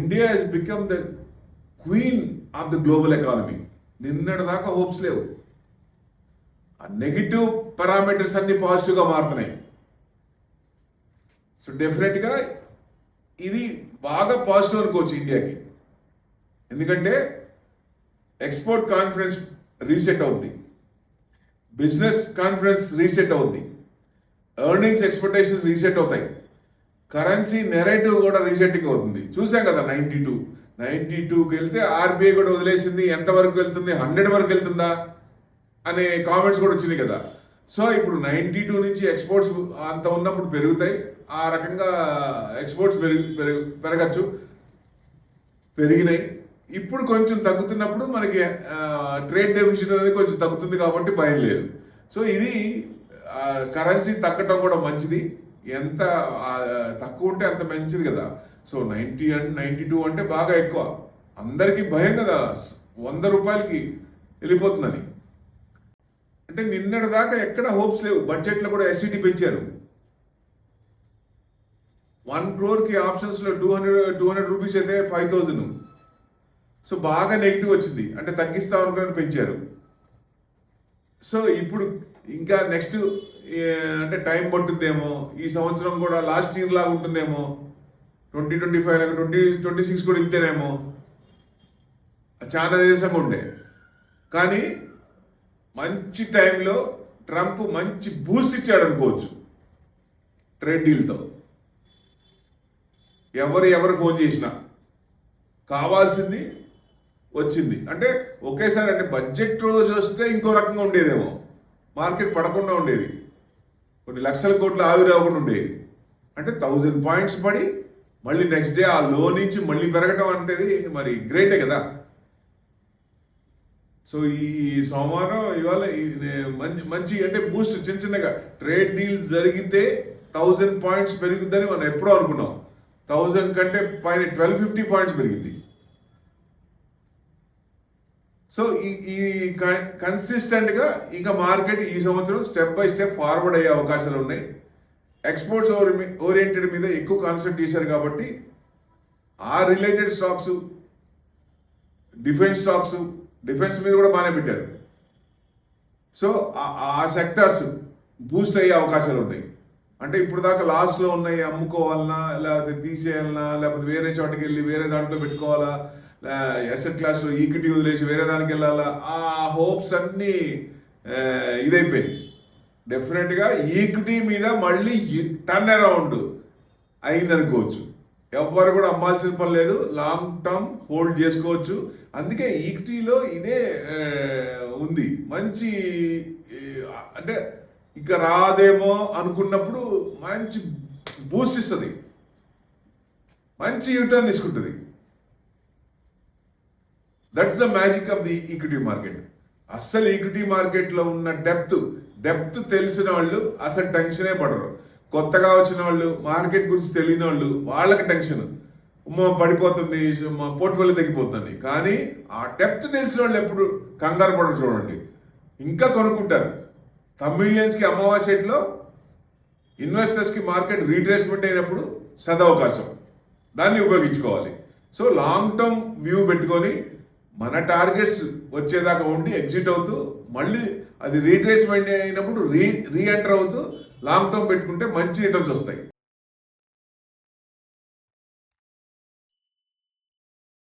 India has become the queen of the global economy. నిన్నటిదాకా hopes లేవు. ఆ negative parameters అన్ని పాజిటివ్గా మారుతున్నాయి. సో డెఫినెట్గా ఇది బాగా పాజిటివ్ అనుకోవచ్చు ఇండియాకి. ఎందుకంటే ఎక్స్పోర్ట్ కాన్ఫిడెన్స్ రీసెట్ అవుద్ది, బిజినెస్ కాన్ఫిడెన్స్ రీసెట్ అవుద్ది, ఎర్నింగ్స్ ఎక్స్పెక్టేషన్స్ రీసెట్ అవుతాయి, కరెన్సీ నెరేటివ్ కూడా రీసెట్టింగ్ అవుతుంది. చూసాం కదా 92కి వెళ్తే ఆర్బీఐ కూడా వదిలేసింది. ఎంతవరకు వెళ్తుంది, 100 వరకు వెళ్తుందా అనే కామెంట్స్ కూడా వచ్చినాయి కదా. సో ఇప్పుడు 92 నుంచి ఎక్స్పోర్ట్స్ అంత ఉన్నప్పుడు పెరుగుతాయి. ఆ రకంగా ఎక్స్పోర్ట్స్ పెరగచ్చు, పెరిగినాయి. ఇప్పుడు కొంచెం తగ్గుతున్నప్పుడు మనకి ట్రేడ్ డెఫిసిట్ అనేది కొంచెం తగ్గుతుంది కాబట్టి భయం లేదు. సో ఇది కరెన్సీ తగ్గటం కూడా మంచిది. ఎంత తక్కువ ఉంటే అంత మంచిది కదా. సో 90 అండ్ 92 అంటే బాగా ఎక్కువ. అందరికీ భయం కదా 100 రూపాయలకి వెళ్ళిపోతుందని. అంటే నిన్నటి దాకా ఎక్కడ హోప్స్ లేవు. బడ్జెట్లో కూడా ఎస్సిటీ పెంచారు. 1 crore ఆప్షన్స్లో 200 రూపీస్ అయితే 5,000. సో బాగా నెగిటివ్ వచ్చింది. అంటే తగ్గిస్తాం అనుకుని పెంచారు. సో ఇప్పుడు ఇంకా నెక్స్ట్ అంటే టైం పట్టుద్దేమో, ఈ సంవత్సరం కూడా లాస్ట్ ఇయర్ లాగా ఉంటుందేమో, 2025 లాగా 2026 కూడా ఇంతేనేమో. చాలా నీరసంగా ఉండే. కానీ మంచి టైంలో ట్రంప్ మంచి బూస్ట్ ఇచ్చాడు అనుకోవచ్చు ట్రేడ్ డీల్తో. ఎవరు ఫోన్ చేసినా కావాల్సింది వచ్చింది. అంటే ఒకేసారి అంటే బడ్జెట్ రోజు వస్తే ఇంకో రకంగా ఉండేదేమో, మార్కెట్ పడకుండా ఉండేది, కొన్ని లక్షల కోట్లు ఆవిరవ్వకుండా ఉండేది. అంటే 1000 పాయింట్స్ పడి మళ్ళీ నెక్స్ట్ డే ఆ లో నుంచి మళ్ళీ పెరగటం అంటే మరి గ్రేటే కదా. సో ఈ సోమవారం ఇవాళ మంచి అంటే బూస్ట్ చిన్నగా ట్రేడ్ డీల్ జరిగితే 1000 పాయింట్స్ పెరుగుద్దని మనం ఎప్పుడో అనుకున్నాం. 1000 కంటే పైన 1250 పాయింట్స్ పెరిగింది. సో ఈ కన్సిస్టెంట్గా ఇంకా మార్కెట్ ఈ సంవత్సరం స్టెప్ బై స్టెప్ ఫార్వర్డ్ అయ్యే అవకాశాలు ఉన్నాయి. ఎక్స్పోర్ట్స్ ఓరియంటెడ్ మీద ఎక్కువ కాన్సన్ట్రేట్ చేశారు కాబట్టి ఆ రిలేటెడ్ స్టాక్స్, డిఫెన్స్ మీద కూడా బాగానే పెట్టారు. సో ఆ సెక్టార్స్ బూస్ట్ అయ్యే అవకాశాలు ఉన్నాయి. అంటే ఇప్పుడు దాకా లాస్లో ఉన్నాయి, అమ్ముకోవాలన్నా లేకపోతే తీసేయాలన్నా లేకపోతే వేరే చోటకి వెళ్ళి వేరే దాంట్లో పెట్టుకోవాలా, అసెట్ క్లాస్లో ఈక్విటీ వదిలేసి వేరే దానికి వెళ్ళాలా, ఆ హోప్స్ అన్నీ ఇదైపోయాయి. డెఫినెట్గా ఈక్విటీ మీద మళ్ళీ టర్న్ అరౌండ్ అయిందనుకోవచ్చు. ఎవ్వరు కూడా అమ్మాల్సిన పని లేదు, లాంగ్ టర్మ్ హోల్డ్ చేసుకోవచ్చు. అందుకే ఈక్విటీలో ఇదే ఉంది మంచి. అంటే ఇక రాదేమో అనుకున్నప్పుడు మంచి బూస్ట్ ఇస్తుంది, మంచి యూటర్న్ తీసుకుంటుంది. That's the magic of the equity market. అస్సలు ఈక్విటీ మార్కెట్లో ఉన్న డెప్త్ తెలిసిన వాళ్ళు అసలు టెన్షనే పడరు. కొత్తగా వచ్చిన వాళ్ళు, మార్కెట్ గురించి తెలియని వాళ్ళు, వాళ్ళకి టెన్షన్, పడిపోతుంది, మా పోర్ట్ఫోలియో తగ్గిపోతుంది. కానీ ఆ డెప్త్ తెలిసిన వాళ్ళు ఎప్పుడు కంగారు పడరు. చూడండి, ఇంకా కొనుక్కుంటారు. తమిళియన్స్కి అమావాస్యలో ఇన్వెస్టర్స్కి మార్కెట్ రీట్రేస్మెంట్ అయినప్పుడు సదవకాశం, దాన్ని ఉపయోగించుకోవాలి. సో లాంగ్ టర్మ్ వ్యూ పెట్టుకొని మన టార్గెట్స్ వచ్చేదాకా ఉండి ఎగ్జిట్ అవుతూ మళ్ళీ అది రీట్రేస్మెంట్ అయినప్పుడు రీ ఎంటర్ అవుతూ లాంగ్ టర్మ్ పెట్టుకుంటే మంచి రిటర్న్స్ వస్తాయి.